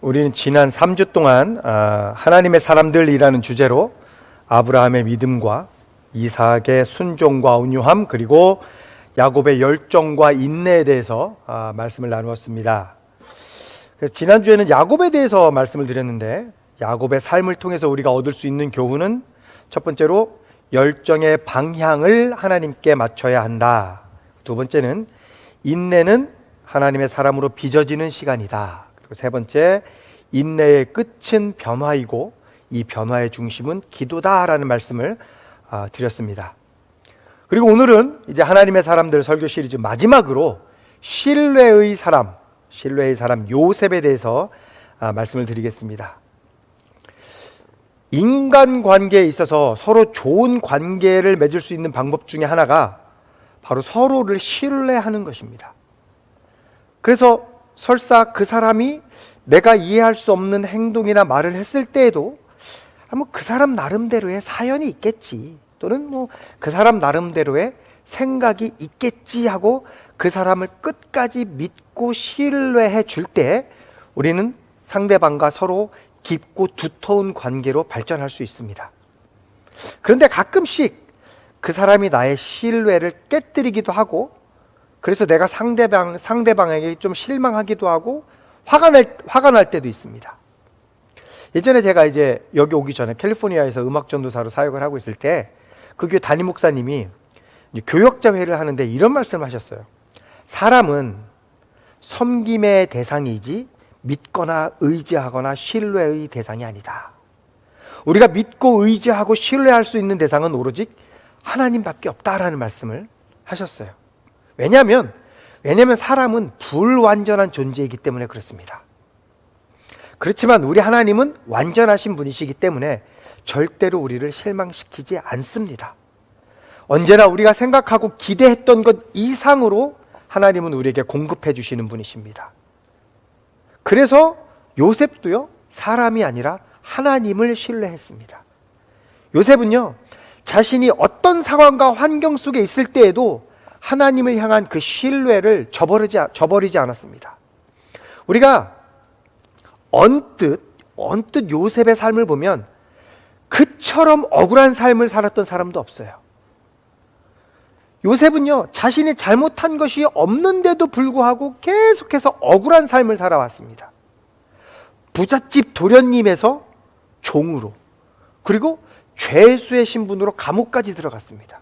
우리는 지난 3주 동안 하나님의 사람들이라는 주제로 아브라함의 믿음과 이삭의 순종과 온유함, 그리고 야곱의 열정과 인내에 대해서 말씀을 나누었습니다. 지난주에는 야곱에 대해서 말씀을 드렸는데, 야곱의 삶을 통해서 우리가 얻을 수 있는 교훈은 첫 번째로 열정의 방향을 하나님께 맞춰야 한다. 두 번째는 인내는 하나님의 사람으로 빚어지는 시간이다. 그리고 세 번째, 인내의 끝은 변화이고 이 변화의 중심은 기도다라는 말씀을 드렸습니다. 그리고 오늘은 이제 하나님의 사람들 설교 시리즈 마지막으로 신뢰의 사람 요셉에 대해서 말씀을 드리겠습니다. 인간관계에 있어서 서로 좋은 관계를 맺을 수 있는 방법 중에 하나가 바로 서로를 신뢰하는 것입니다. 그래서 설사 그 사람이 내가 이해할 수 없는 행동이나 말을 했을 때에도 그 사람 나름대로의 사연이 있겠지, 또는 그 사람 나름대로의 생각이 있겠지 하고 그 사람을 끝까지 믿고 신뢰해 줄 때 우리는 상대방과 서로 깊고 두터운 관계로 발전할 수 있습니다. 그런데 가끔씩 그 사람이 나의 신뢰를 깨뜨리기도 하고, 그래서 내가 상대방에게 좀 실망하기도 하고 화가 날 때도 있습니다. 예전에 제가 이제 여기 오기 전에 캘리포니아에서 음악 전도사로 사역을 하고 있을 때 그 교회 담임 목사님이 교역자 회의를 하는데 이런 말씀을 하셨어요. 사람은 섬김의 대상이지 믿거나 의지하거나 신뢰의 대상이 아니다. 우리가 믿고 의지하고 신뢰할 수 있는 대상은 오로지 하나님밖에 없다라는 말씀을 하셨어요. 왜냐하면 사람은 불완전한 존재이기 때문에 그렇습니다. 그렇지만 우리 하나님은 완전하신 분이시기 때문에 절대로 우리를 실망시키지 않습니다. 언제나 우리가 생각하고 기대했던 것 이상으로 하나님은 우리에게 공급해 주시는 분이십니다. 그래서 요셉도요, 사람이 아니라 하나님을 신뢰했습니다. 요셉은요, 자신이 어떤 상황과 환경 속에 있을 때에도 하나님을 향한 그 신뢰를 저버리지 않았습니다. 우리가 언뜻 요셉의 삶을 보면 그처럼 억울한 삶을 살았던 사람도 없어요. 요셉은요, 자신이 잘못한 것이 없는데도 불구하고 계속해서 억울한 삶을 살아왔습니다. 부잣집 도련님에서 종으로, 그리고 죄수의 신분으로 감옥까지 들어갔습니다.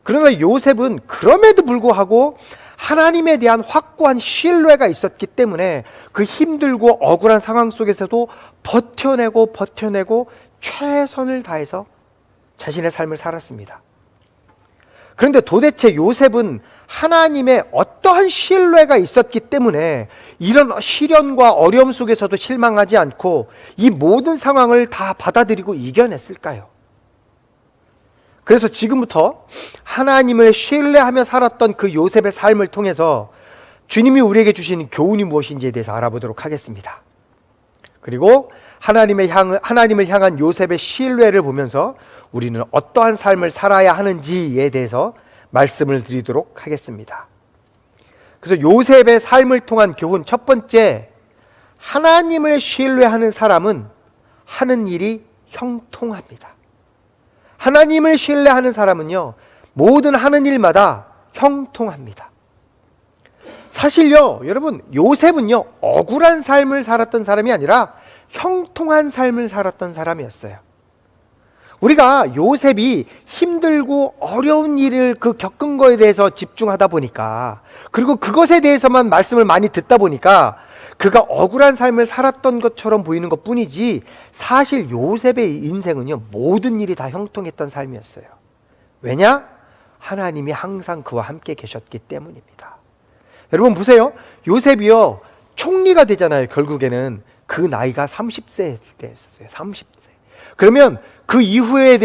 그러나 요셉은 그럼에도 불구하고 하나님에 대한 확고한 신뢰가 있었기 때문에 그 힘들고 억울한 상황 속에서도 버텨내고 최선을 다해서 자신의 삶을 살았습니다. 그런데 도대체 요셉은 하나님의 어떠한 신뢰가 있었기 때문에 이런 시련과 어려움 속에서도 실망하지 않고 이 모든 상황을 다 받아들이고 이겨냈을까요? 그래서 지금부터 하나님을 신뢰하며 살았던 그 요셉의 삶을 통해서 주님이 우리에게 주신 교훈이 무엇인지에 대해서 알아보도록 하겠습니다. 그리고 하나님을 향한 요셉의 신뢰를 보면서 우리는 어떠한 삶을 살아야 하는지에 대해서 말씀을 드리도록 하겠습니다. 그래서 요셉의 삶을 통한 교훈, 첫 번째, 하나님을 신뢰하는 사람은 하는 일이 형통합니다. 하나님을 신뢰하는 사람은요, 모든 하는 일마다 형통합니다. 사실요, 여러분, 요셉은요, 억울한 삶을 살았던 사람이 아니라 형통한 삶을 살았던 사람이었어요. 우리가 요셉이 힘들고 어려운 일을 겪은 거에 대해서 집중하다 보니까, 그리고 그것에 대해서만 말씀을 많이 듣다 보니까 그가 억울한 삶을 살았던 것처럼 보이는 것 뿐이지, 사실 요셉의 인생은요, 모든 일이 다 형통했던 삶이었어요. 왜냐? 하나님이 항상 그와 함께 계셨기 때문입니다. 여러분 보세요. 요셉이요, 총리가 되잖아요. 결국에는 그 나이가 30세 때였어요. 30세. 그러면 그 이후에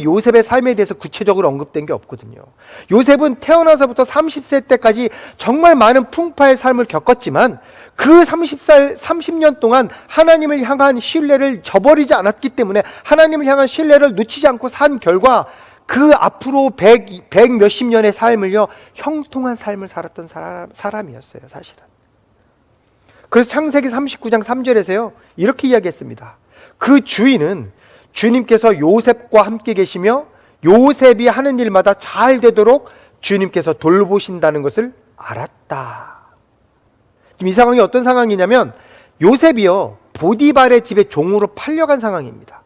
요셉의 삶에 대해서 구체적으로 언급된 게 없거든요. 요셉은 태어나서부터 30세 때까지 정말 많은 풍파의 삶을 겪었지만 그 30년 동안 하나님을 향한 신뢰를 저버리지 않았기 때문에, 하나님을 향한 신뢰를 놓치지 않고 산 결과 그 앞으로 100 몇십 년의 삶을요, 형통한 삶을 살았던 사람이었어요, 사실은. 그래서 창세기 39장 3절에서요 이렇게 이야기했습니다. 그 주인은 주님께서 요셉과 함께 계시며 요셉이 하는 일마다 잘 되도록 주님께서 돌보신다는 것을 알았다. 지금 이 상황이 어떤 상황이냐면 요셉이요 보디발의 집에 종으로 팔려간 상황입니다.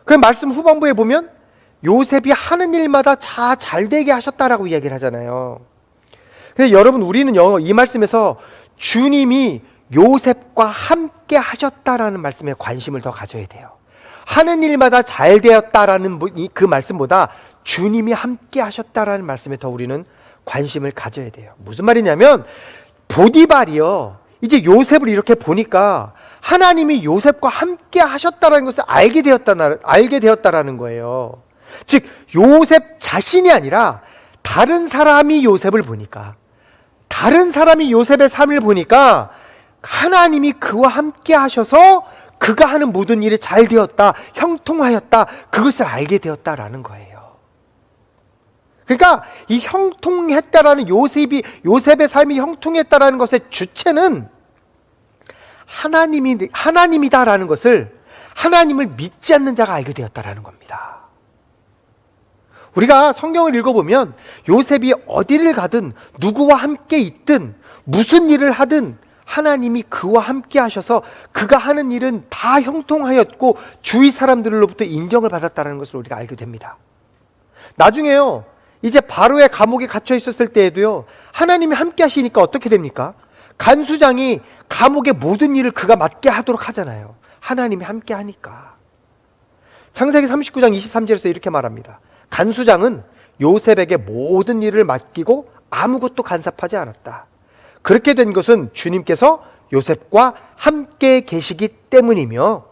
그 말씀 후반부에 보면 요셉이 하는 일마다 다 잘되게 하셨다라고 이야기를 하잖아요. 근데 여러분 우리는 이 말씀에서 주님이 요셉과 함께 하셨다라는 말씀에 관심을 더 가져야 돼요. 하는 일마다 잘 되었다라는 그 말씀보다 주님이 함께 하셨다라는 말씀에 더 우리는 관심을 가져야 돼요. 무슨 말이냐면 보디발이요 이제 요셉을 이렇게 보니까 하나님이 요셉과 함께 하셨다라는 것을 알게 되었다라는 거예요. 즉 요셉 자신이 아니라 다른 사람이 요셉을 보니까, 다른 사람이 요셉의 삶을 보니까 하나님이 그와 함께 하셔서 그가 하는 모든 일이 잘 되었다, 형통하였다, 그것을 알게 되었다라는 거예요. 그러니까 이 형통했다라는 요셉의 삶이 형통했다라는 것의 주체는 하나님이다라는 것을 하나님을 믿지 않는 자가 알게 되었다라는 겁니다. 우리가 성경을 읽어보면 요셉이 어디를 가든 누구와 함께 있든 무슨 일을 하든 하나님이 그와 함께 하셔서 그가 하는 일은 다 형통하였고 주위 사람들로부터 인정을 받았다는 것을 우리가 알게 됩니다. 나중에요 이제 바로의 감옥에 갇혀 있었을 때에도요 하나님이 함께 하시니까 어떻게 됩니까? 간수장이 감옥의 모든 일을 그가 맡게 하도록 하잖아요. 하나님이 함께 하니까. 창세기 39장 23절에서 이렇게 말합니다. 간수장은 요셉에게 모든 일을 맡기고 아무것도 간섭하지 않았다. 그렇게 된 것은 주님께서 요셉과 함께 계시기 때문이며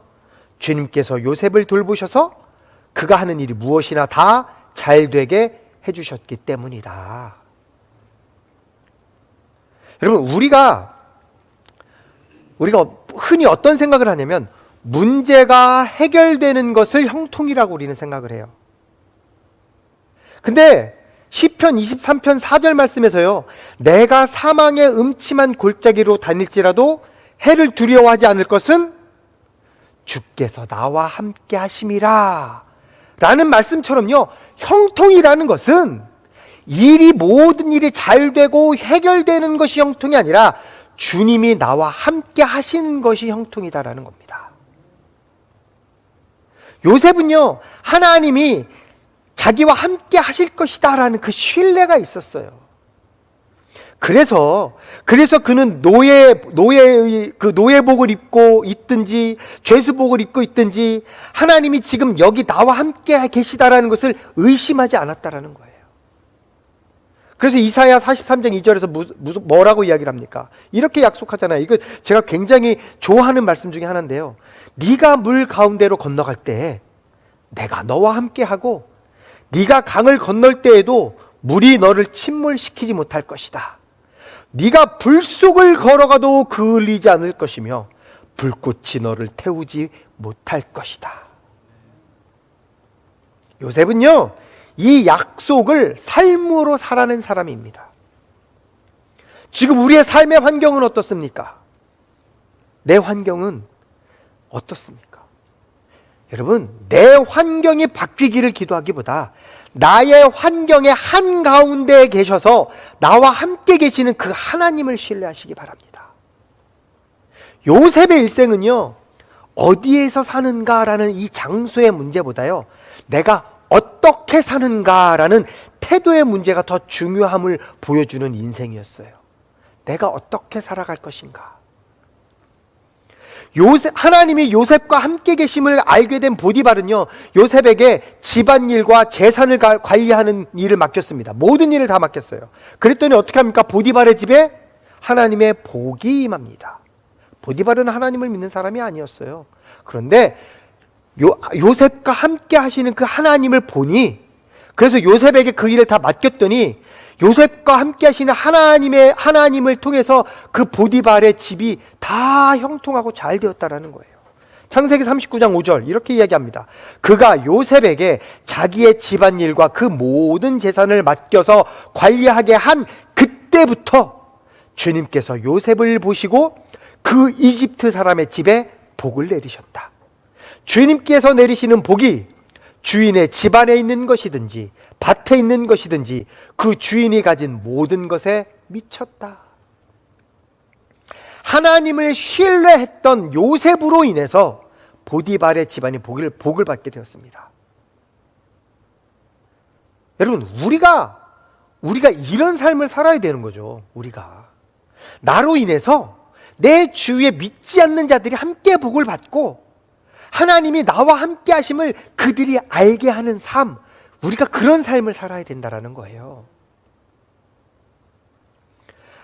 주님께서 요셉을 돌보셔서 그가 하는 일이 무엇이나 다 잘되게 해주셨기 때문이다. 여러분 우리가 흔히 어떤 생각을 하냐면 문제가 해결되는 것을 형통이라고 우리는 생각을 해요. 근데 시편 23편 4절 말씀에서요 내가 사망의 음침한 골짜기로 다닐지라도 해를 두려워하지 않을 것은 주께서 나와 함께 하심이라 라는 말씀처럼요 형통이라는 것은 모든 일이 잘 되고 해결되는 것이 형통이 아니라 주님이 나와 함께 하시는 것이 형통이다라는 겁니다. 요셉은요 하나님이 자기와 함께 하실 것이다 라는 그 신뢰가 있었어요. 그래서 그는 노예복을 입고 있든지 죄수복을 입고 있든지 하나님이 지금 여기 나와 함께 계시다라는 것을 의심하지 않았다라는 거예요. 그래서 이사야 43장 2절에서 뭐라고 이야기를 합니까? 이렇게 약속하잖아요. 이거 제가 굉장히 좋아하는 말씀 중에 하나인데요. 네가 물 가운데로 건너갈 때 내가 너와 함께하고 네가 강을 건널 때에도 물이 너를 침몰시키지 못할 것이다. 네가 불 속을 걸어가도 그을리지 않을 것이며 불꽃이 너를 태우지 못할 것이다. 요셉은요 이 약속을 삶으로 살아낸 사람입니다. 지금 우리의 삶의 환경은 어떻습니까? 내 환경은 어떻습니까? 여러분 내 환경이 바뀌기를 기도하기보다 나의 환경의 한가운데에 계셔서 나와 함께 계시는 그 하나님을 신뢰하시기 바랍니다. 요셉의 일생은요 어디에서 사는가라는 이 장소의 문제보다요 내가 어떻게 사는가라는 태도의 문제가 더 중요함을 보여주는 인생이었어요. 내가 어떻게 살아갈 것인가. 하나님이 요셉과 함께 계심을 알게 된 보디발은요 요셉에게 집안일과 재산을 관리하는 일을 맡겼습니다. 모든 일을 다 맡겼어요. 그랬더니 어떻게 합니까? 보디발의 집에 하나님의 복이 임합니다. 보디발은 하나님을 믿는 사람이 아니었어요. 그런데 요셉과 함께 하시는 그 하나님을 보니, 그래서 요셉에게 그 일을 다 맡겼더니 요셉과 함께 하시는 하나님을 통해서 그 보디발의 집이 다 형통하고 잘 되었다라는 거예요. 창세기 39장 5절 이렇게 이야기합니다. 그가 요셉에게 자기의 집안일과 그 모든 재산을 맡겨서 관리하게 한 그때부터 주님께서 요셉을 보시고 그 이집트 사람의 집에 복을 내리셨다. 주님께서 내리시는 복이 주인의 집안에 있는 것이든지 밭에 있는 것이든지 그 주인이 가진 모든 것에 미쳤다. 하나님을 신뢰했던 요셉으로 인해서 보디발의 집안이 복을 받게 되었습니다. 여러분, 우리가 이런 삶을 살아야 되는 거죠. 우리가 나로 인해서 내 주위에 믿지 않는 자들이 함께 복을 받고 하나님이 나와 함께 하심을 그들이 알게 하는 삶, 우리가 그런 삶을 살아야 된다는 거예요.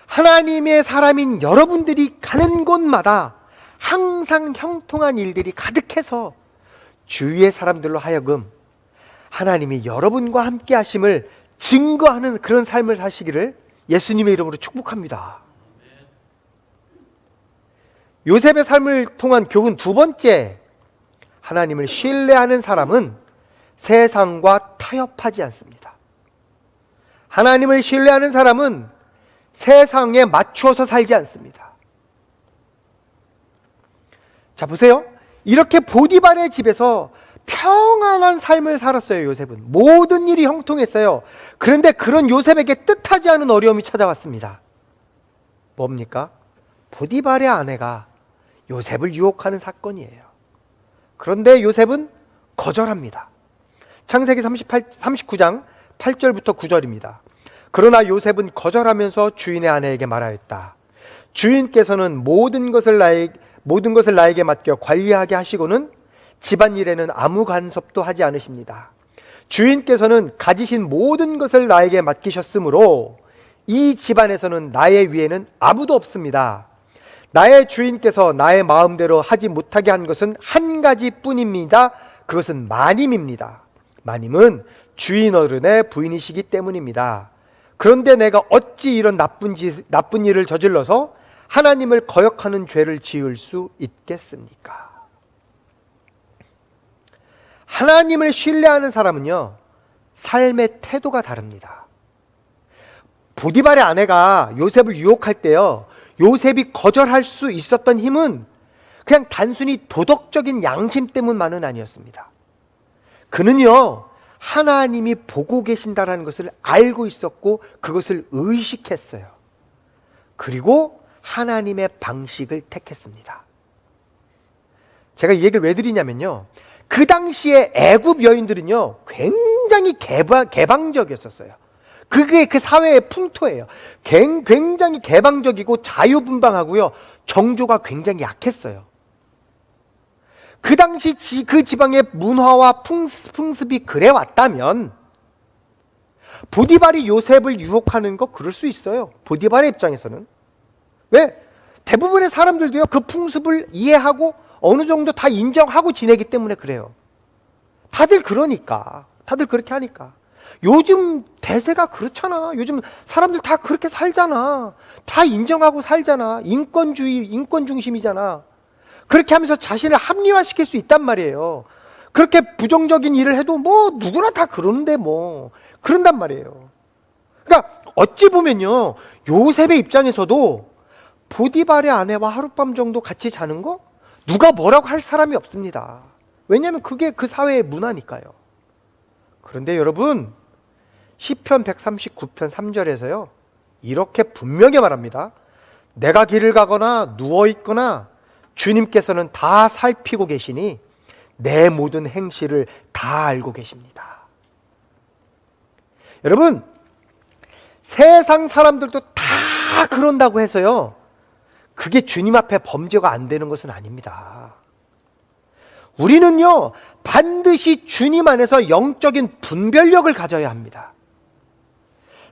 하나님의 사람인 여러분들이 가는 곳마다 항상 형통한 일들이 가득해서 주위의 사람들로 하여금 하나님이 여러분과 함께 하심을 증거하는 그런 삶을 사시기를 예수님의 이름으로 축복합니다. 요셉의 삶을 통한 교훈 두 번째, 하나님을 신뢰하는 사람은 세상과 타협하지 않습니다. 하나님을 신뢰하는 사람은 세상에 맞추어서 살지 않습니다. 자, 보세요. 이렇게 보디발의 집에서 평안한 삶을 살았어요. 요셉은 모든 일이 형통했어요. 그런데 그런 요셉에게 뜻하지 않은 어려움이 찾아왔습니다. 뭡니까? 보디발의 아내가 요셉을 유혹하는 사건이에요. 그런데 요셉은 거절합니다. 창세기 39장 8절부터 9절입니다. 그러나 요셉은 거절하면서 주인의 아내에게 말하였다. 주인께서는 모든 것을 나에게 맡겨 관리하게 하시고는 집안일에는 아무 간섭도 하지 않으십니다. 주인께서는 가지신 모든 것을 나에게 맡기셨으므로 이 집안에서는 나의 위에는 아무도 없습니다. 나의 주인께서 나의 마음대로 하지 못하게 한 것은 한 가지뿐입니다. 그것은 마님입니다. 마님은 주인 어른의 부인이시기 때문입니다. 그런데 내가 어찌 이런 나쁜 일을 저질러서 하나님을 거역하는 죄를 지을 수 있겠습니까? 하나님을 신뢰하는 사람은요, 삶의 태도가 다릅니다. 보디발의 아내가 요셉을 유혹할 때요, 요셉이 거절할 수 있었던 힘은 그냥 단순히 도덕적인 양심 때문만은 아니었습니다. 그는요, 하나님이 보고 계신다라는 것을 알고 있었고 그것을 의식했어요. 그리고 하나님의 방식을 택했습니다. 제가 이 얘기를 왜 드리냐면요, 그 당시에 애굽 여인들은요 굉장히 개방적이었었어요. 그게 그 사회의 풍토예요. 굉장히 개방적이고 자유분방하고요, 정조가 굉장히 약했어요. 그 당시 그 지방의 문화와 풍습이 그래 왔다면 보디발이 요셉을 유혹하는 거 그럴 수 있어요. 보디발의 입장에서는. 왜? 대부분의 사람들도요 그 풍습을 이해하고 어느 정도 다 인정하고 지내기 때문에 그래요. 다들 그러니까. 다들 그렇게 하니까. 요즘 대세가 그렇잖아. 요즘 사람들 다 그렇게 살잖아. 다 인정하고 살잖아. 인권주의, 인권 중심이잖아. 그렇게 하면서 자신을 합리화시킬 수 있단 말이에요. 그렇게 부정적인 일을 해도 뭐 누구나 다 그러는데 뭐 그런단 말이에요. 그러니까 어찌 보면요, 요셉의 입장에서도 보디발의 아내와 하룻밤 정도 같이 자는 거 누가 뭐라고 할 사람이 없습니다. 왜냐하면 그게 그 사회의 문화니까요. 그런데 여러분, 시편 139편 3절에서요 이렇게 분명히 말합니다. 내가 길을 가거나 누워있거나 주님께서는 다 살피고 계시니 내 모든 행실을 다 알고 계십니다. 여러분, 세상 사람들도 다 그런다고 해서요 그게 주님 앞에 범죄가 안 되는 것은 아닙니다. 우리는요 반드시 주님 안에서 영적인 분별력을 가져야 합니다.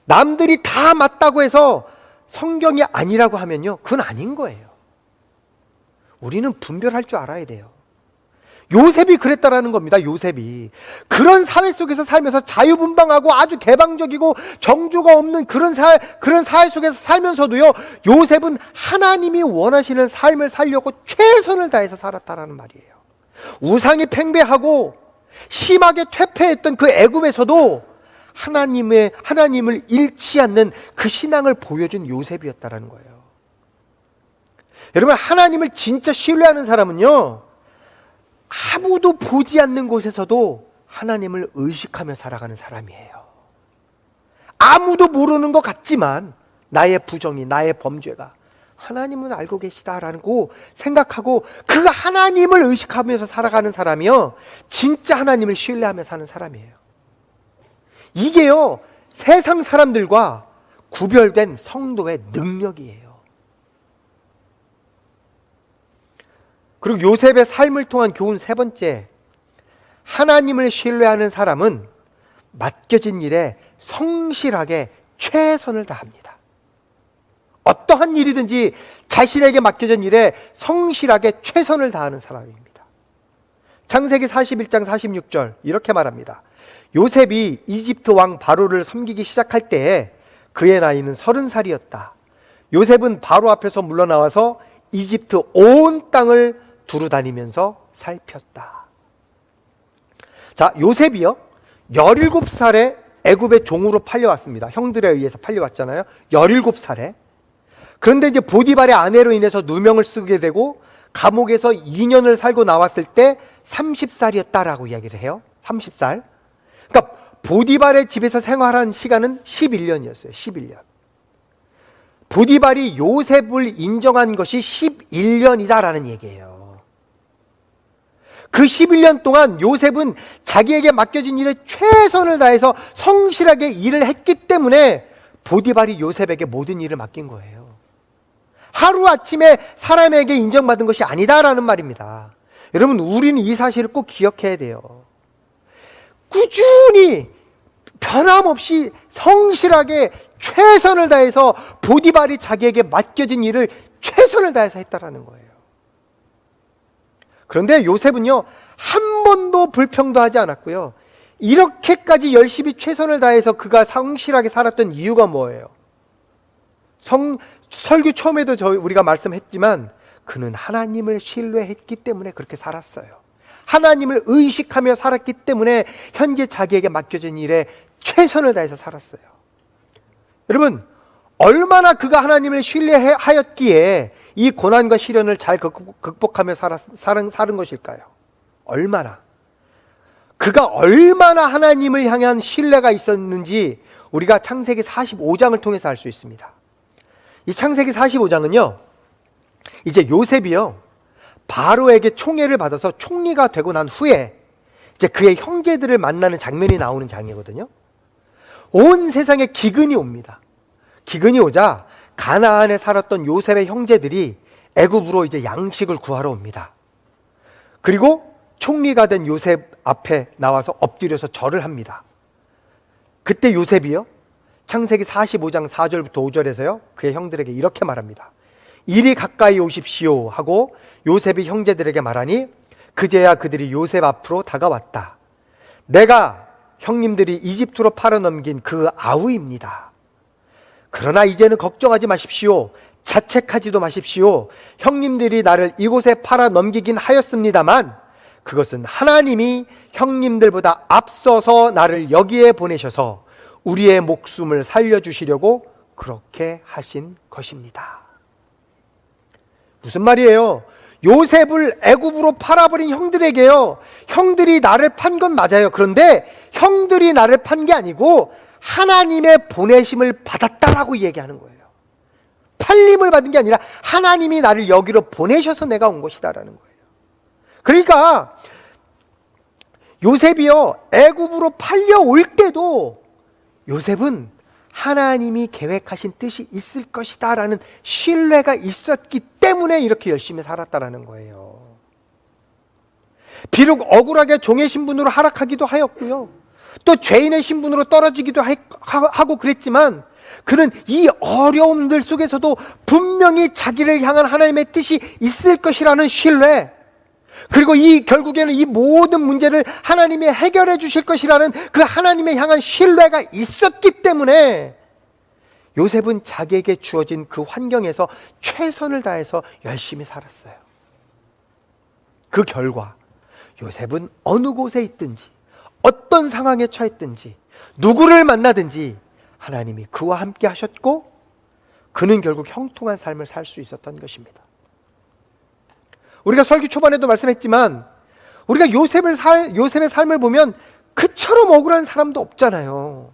남들이 다 맞다고 해서 성경이 아니라고 하면요 그건 아닌 거예요. 우리는 분별할 줄 알아야 돼요. 요셉이 그랬다라는 겁니다. 요셉이 그런 사회 속에서 살면서 자유분방하고 아주 개방적이고 정조가 없는 그런 사회 속에서 살면서도요 요셉은 하나님이 원하시는 삶을 살려고 최선을 다해서 살았다라는 말이에요. 우상이 팽배하고 심하게 퇴폐했던 그 애굽에서도 하나님을 잃지 않는 그 신앙을 보여준 요셉이었다라는 거예요. 여러분, 하나님을 진짜 신뢰하는 사람은요, 아무도 보지 않는 곳에서도 하나님을 의식하며 살아가는 사람이에요. 아무도 모르는 것 같지만 나의 부정이, 나의 범죄가 하나님은 알고 계시다라고 생각하고 그 하나님을 의식하면서 살아가는 사람이요, 진짜 하나님을 신뢰하며 사는 사람이에요. 이게요, 세상 사람들과 구별된 성도의 능력이에요. 그리고 요셉의 삶을 통한 교훈 세 번째, 하나님을 신뢰하는 사람은 맡겨진 일에 성실하게 최선을 다합니다. 어떠한 일이든지 자신에게 맡겨진 일에 성실하게 최선을 다하는 사람입니다. 창세기 41장 46절 이렇게 말합니다. 요셉이 이집트 왕 바로를 섬기기 시작할 때에 그의 나이는 30살이었다. 요셉은 바로 앞에서 물러나와서 이집트 온 땅을 두루다니면서 살폈다. 자, 요셉이요, 17살에 애굽의 종으로 팔려왔습니다. 형들에 의해서 팔려왔잖아요. 17살에. 그런데 이제 보디발의 아내로 인해서 누명을 쓰게 되고 감옥에서 2년을 살고 나왔을 때 30살이었다라고 이야기를 해요. 30살. 그러니까 보디발의 집에서 생활한 시간은 11년이었어요. 11년. 보디발이 요셉을 인정한 것이 11년이다라는 얘기예요. 그 11년 동안 요셉은 자기에게 맡겨진 일에 최선을 다해서 성실하게 일을 했기 때문에 보디발이 요셉에게 모든 일을 맡긴 거예요. 하루아침에 사람에게 인정받은 것이 아니다라는 말입니다. 여러분, 우리는 이 사실을 꼭 기억해야 돼요. 꾸준히 변함없이 성실하게 최선을 다해서 보디발이 자기에게 맡겨진 일을 최선을 다해서 했다라는 거예요. 그런데 요셉은요, 한 번도 불평도 않았고요, 이렇게까지 열심히 최선을 다해서 그가 성실하게 살았던 이유가 뭐예요? 설교 처음에도 우리가 말씀했지만 그는 하나님을 신뢰했기 때문에 그렇게 살았어요. 하나님을 의식하며 살았기 때문에 현재 자기에게 맡겨진 일에 최선을 다해서 살았어요. 여러분, 얼마나 그가 하나님을 신뢰하였기에 이 고난과 시련을 잘 극복하며 사는 것일까요? 얼마나? 그가 얼마나 하나님을 향한 신뢰가 있었는지 우리가 창세기 45장을 통해서 알 수 있습니다. 이 창세기 45장은요, 이제 요셉이요, 바로에게 총애를 받아서 총리가 되고 난 후에 이제 그의 형제들을 만나는 장면이 나오는 장이거든요. 온 세상에 기근이 옵니다. 기근이 오자 가나안에 살았던 요셉의 형제들이 애굽으로 이제 양식을 구하러 옵니다. 그리고 총리가 된 요셉 앞에 나와서 엎드려서 절을 합니다. 그때 요셉이요, 창세기 45장 4절부터 5절에서요 그의 형들에게 이렇게 말합니다. 이리 가까이 오십시오 하고 요셉이 형제들에게 말하니 그제야 그들이 요셉 앞으로 다가왔다. 내가 형님들이 이집트로 팔아넘긴 그 아우입니다. 그러나 이제는 걱정하지 마십시오. 자책하지도 마십시오. 형님들이 나를 이곳에 팔아넘기긴 하였습니다만 그것은 하나님이 형님들보다 앞서서 나를 여기에 보내셔서 우리의 목숨을 살려주시려고 그렇게 하신 것입니다. 무슨 말이에요? 요셉을 애굽으로 팔아버린 형들에게요, 형들이 나를 판 건 맞아요. 그런데 형들이 나를 판 게 아니고 하나님의 보내심을 받았다라고 얘기하는 거예요. 팔림을 받은 게 아니라 하나님이 나를 여기로 보내셔서 내가 온 것이다라는 거예요. 그러니까 요셉이요, 애굽으로 팔려올 때도 요셉은 하나님이 계획하신 뜻이 있을 것이다 라는 신뢰가 있었기 때문에 이렇게 열심히 살았다라는 거예요. 비록 억울하게 종의 신분으로 하락하기도 하였고요, 또 죄인의 신분으로 떨어지기도 하고 그랬지만 그는 이 어려움들 속에서도 분명히 자기를 향한 하나님의 뜻이 있을 것이라는 신뢰, 그리고 결국에는 이 모든 문제를 하나님이 해결해 주실 것이라는 그 하나님의 향한 신뢰가 있었기 때문에 요셉은 자기에게 주어진 그 환경에서 최선을 다해서 열심히 살았어요. 그 결과 요셉은 어느 곳에 있든지 어떤 상황에 처했든지 누구를 만나든지 하나님이 그와 함께 하셨고 그는 결국 형통한 삶을 살 수 있었던 것입니다. 우리가 설교 초반에도 말씀했지만 우리가 요셉의 삶을 보면 그처럼 억울한 사람도 없잖아요.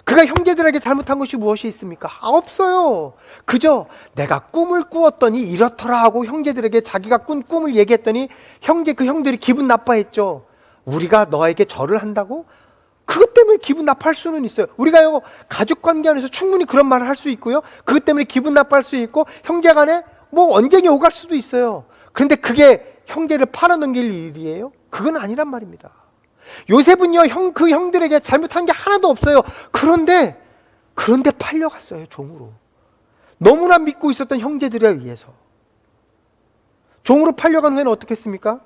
그가 형제들에게 잘못한 것이 무엇이 있습니까? 없어요. 그저 내가 꿈을 꾸었더니 이렇더라 하고 형제들에게 자기가 꾼 꿈을 얘기했더니 그 형들이 기분 나빠했죠. 우리가 너에게 절을 한다고? 그것 때문에 기분 나빠할 수는 있어요. 우리가요, 가족관계 안에서 충분히 그런 말을 할 수 있고요, 그것 때문에 기분 나빠할 수 있고, 형제간에 뭐 언쟁이 오갈 수도 있어요. 그런데 그게 형제를 팔아넘길 일이에요? 그건 아니란 말입니다. 요셉은요, 그 형들에게 잘못한 게 하나도 없어요. 그런데 팔려갔어요, 종으로. 너무나 믿고 있었던 형제들에 의해서. 종으로 팔려간 후에는 어떻게 했습니까?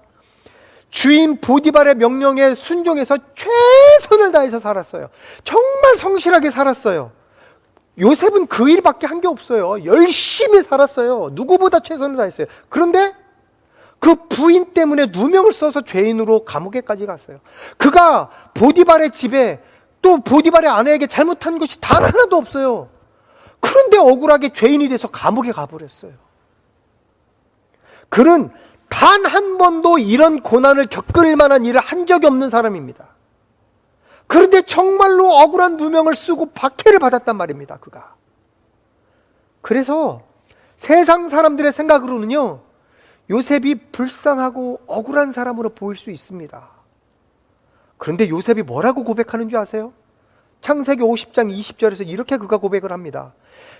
주인 보디발의 명령에 순종해서 최선을 다해서 살았어요. 정말 성실하게 살았어요. 요셉은 그 일밖에 한 게 없어요. 열심히 살았어요. 누구보다 최선을 다했어요. 그런데 그 부인 때문에 누명을 써서 죄인으로 감옥에까지 갔어요. 그가 보디발의 집에, 또 보디발의 아내에게 잘못한 것이 단 하나도 없어요. 그런데 억울하게 죄인이 돼서 감옥에 가버렸어요. 그는 단 한 번도 이런 고난을 겪을 만한 일을 한 적이 없는 사람입니다. 그런데 정말로 억울한 누명을 쓰고 박해를 받았단 말입니다, 그가. 그래서 세상 사람들의 생각으로는요, 요셉이 불쌍하고 억울한 사람으로 보일 수 있습니다. 그런데 요셉이 뭐라고 고백하는 줄 아세요? 창세기 50장 20절에서 이렇게 그가 고백을 합니다.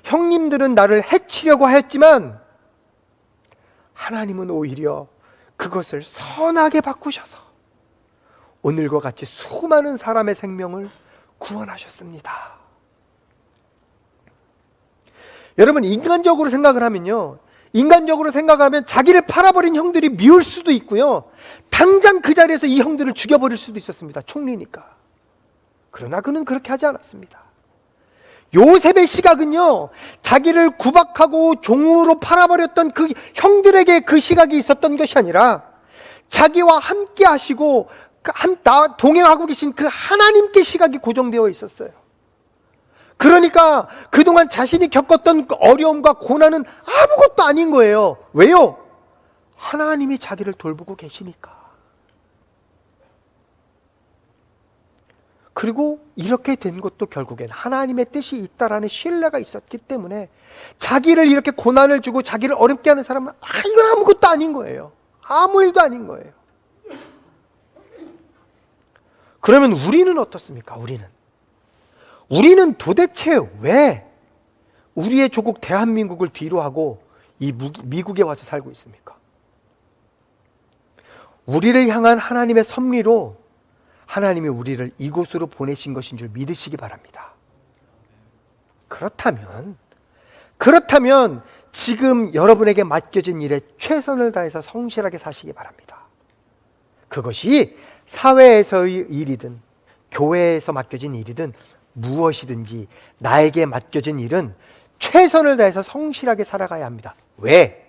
형님들은 나를 해치려고 하였지만 하나님은 오히려 그것을 선하게 바꾸셔서 오늘과 같이 수많은 사람의 생명을 구원하셨습니다. 여러분, 인간적으로 생각하면 자기를 팔아버린 형들이 미울 수도 있고요, 당장 그 자리에서 이 형들을 죽여버릴 수도 있었습니다. 총리니까. 그러나 그는 그렇게 하지 않았습니다. 요셉의 시각은요, 자기를 구박하고 종으로 팔아버렸던 그 형들에게 그 시각이 있었던 것이 아니라 자기와 함께 하시고 동행하고 계신 그 하나님께 시각이 고정되어 있었어요. 그러니까 그동안 자신이 겪었던 어려움과 고난은 아무것도 아닌 거예요. 왜요? 하나님이 자기를 돌보고 계시니까. 그리고 이렇게 된 것도 결국엔 하나님의 뜻이 있다라는 신뢰가 있었기 때문에 자기를 이렇게 고난을 주고 자기를 어렵게 하는 사람은 이건 아무것도 아닌 거예요. 아무 일도 아닌 거예요. 그러면 우리는 어떻습니까? 우리는 도대체 왜 우리의 조국 대한민국을 뒤로 하고 이 미국에 와서 살고 있습니까? 우리를 향한 하나님의 섭리로 하나님이 우리를 이곳으로 보내신 것인 줄 믿으시기 바랍니다. 그렇다면 지금 여러분에게 맡겨진 일에 최선을 다해서 성실하게 사시기 바랍니다. 그것이 사회에서의 일이든 교회에서 맡겨진 일이든 무엇이든지 나에게 맡겨진 일은 최선을 다해서 성실하게 살아가야 합니다. 왜?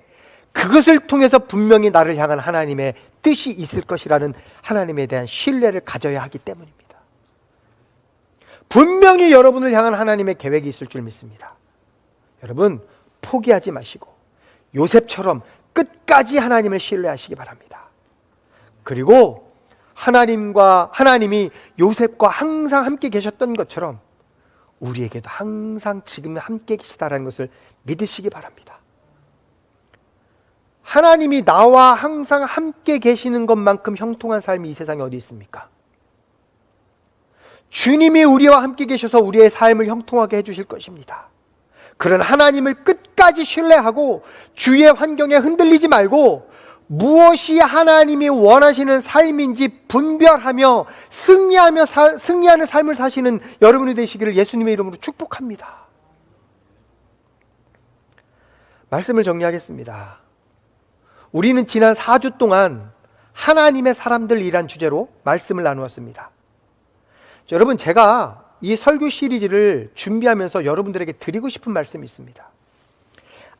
그것을 통해서 분명히 나를 향한 하나님의 뜻이 있을 것이라는 하나님에 대한 신뢰를 가져야 하기 때문입니다. 분명히 여러분을 향한 하나님의 계획이 있을 줄 믿습니다. 여러분, 포기하지 마시고 요셉처럼 끝까지 하나님을 신뢰하시기 바랍니다. 그리고 하나님이 요셉과 항상 함께 계셨던 것처럼 우리에게도 항상 지금 함께 계시다라는 것을 믿으시기 바랍니다. 하나님이 나와 항상 함께 계시는 것만큼 형통한 삶이 이 세상에 어디 있습니까? 주님이 우리와 함께 계셔서 우리의 삶을 형통하게 해주실 것입니다. 그런 하나님을 끝까지 신뢰하고 주위의 환경에 흔들리지 말고 무엇이 하나님이 원하시는 삶인지 분별하며 승리하는 삶을 사시는 여러분이 되시기를 예수님의 이름으로 축복합니다. 말씀을 정리하겠습니다. 우리는 지난 4주 동안 하나님의 사람들이란 주제로 말씀을 나누었습니다. 여러분, 제가 이 설교 시리즈를 준비하면서 여러분들에게 드리고 싶은 말씀이 있습니다.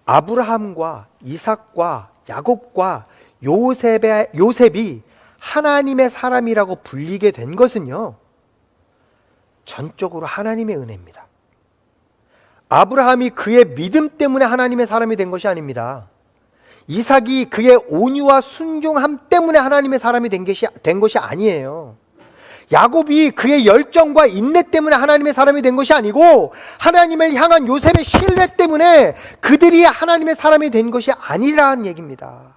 아브라함과 이삭과 야곱과 요셉이 하나님의 사람이라고 불리게 된 것은요, 전적으로 하나님의 은혜입니다. 아브라함이 그의 믿음 때문에 하나님의 사람이 된 것이 아닙니다. 이삭이 그의 온유와 순종함 때문에 하나님의 사람이 된 것이 아니에요. 야곱이 그의 열정과 인내 때문에 하나님의 사람이 된 것이 아니고 하나님을 향한 요셉의 신뢰 때문에 그들이 하나님의 사람이 된 것이 아니라는 얘기입니다.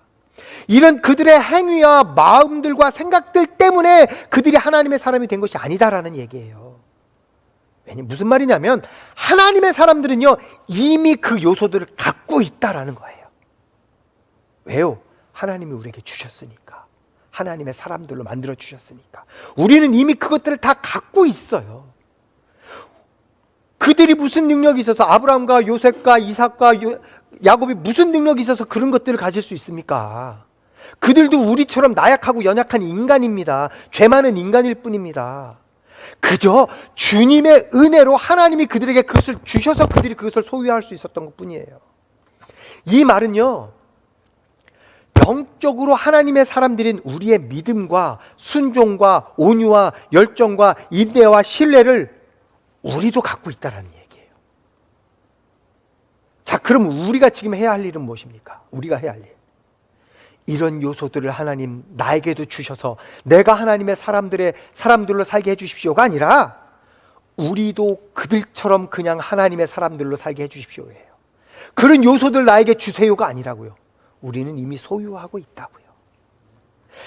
이런 그들의 행위와 마음들과 생각들 때문에 그들이 하나님의 사람이 된 것이 아니다라는 얘기예요. 무슨 말이냐면 하나님의 사람들은요 이미 그 요소들을 갖고 있다라는 거예요. 왜요? 하나님이 우리에게 주셨으니까. 하나님의 사람들로 만들어 주셨으니까. 우리는 이미 그것들을 다 갖고 있어요. 그들이 무슨 능력이 있어서, 아브라함과 요셉과 이삭과 야곱이 무슨 능력이 있어서 그런 것들을 가질 수 있습니까? 그들도 우리처럼 나약하고 연약한 인간입니다. 죄 많은 인간일 뿐입니다. 그저 주님의 은혜로 하나님이 그들에게 그것을 주셔서 그들이 그것을 소유할 수 있었던 것 뿐이에요. 이 말은요, 영적으로 하나님의 사람들인 우리의 믿음과 순종과 온유와 열정과 인내와 신뢰를 우리도 갖고 있다는 얘기예요. 자, 그럼 우리가 지금 해야 할 일은 무엇입니까? 우리가 해야 할 일. 이런 요소들을 하나님 나에게도 주셔서 내가 하나님의 사람들로 살게 해주십시오가 아니라 우리도 그들처럼 그냥 하나님의 사람들로 살게 해주십시오예요. 그런 요소들 나에게 주세요가 아니라고요. 우리는 이미 소유하고 있다고요.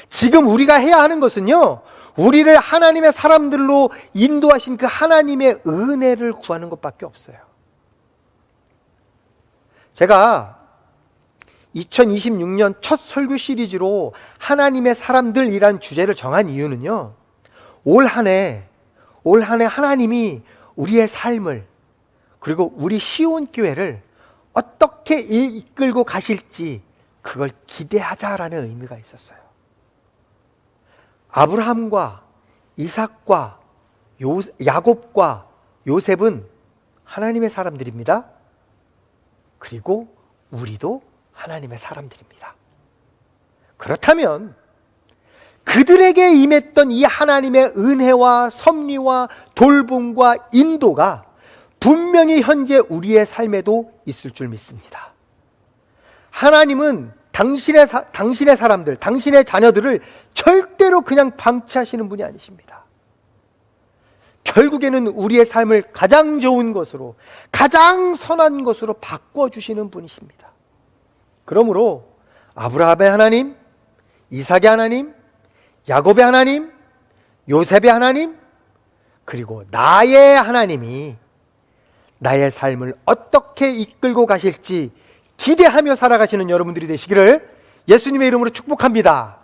지금 우리가 해야 하는 것은요, 우리를 하나님의 사람들로 인도하신 그 하나님의 은혜를 구하는 것밖에 없어요. 제가 2026년 첫 설교 시리즈로 하나님의 사람들이란 주제를 정한 이유는요, 올 한 해 하나님이 우리의 삶을, 그리고 우리 시온교회를 어떻게 이끌고 가실지 그걸 기대하자라는 의미가 있었어요. 아브라함과 이삭과 야곱과 요셉은 하나님의 사람들입니다. 그리고 우리도 하나님의 사람들입니다. 그렇다면 그들에게 임했던 이 하나님의 은혜와 섭리와 돌봄과 인도가 분명히 현재 우리의 삶에도 있을 줄 믿습니다. 하나님은 당신의 사람들, 당신의 자녀들을 절대로 그냥 방치하시는 분이 아니십니다. 결국에는 우리의 삶을 가장 좋은 것으로, 가장 선한 것으로 바꿔주시는 분이십니다. 그러므로 아브라함의 하나님, 이삭의 하나님, 야곱의 하나님, 요셉의 하나님, 그리고 나의 하나님이 나의 삶을 어떻게 이끌고 가실지 기대하며 살아가시는 여러분들이 되시기를 예수님의 이름으로 축복합니다.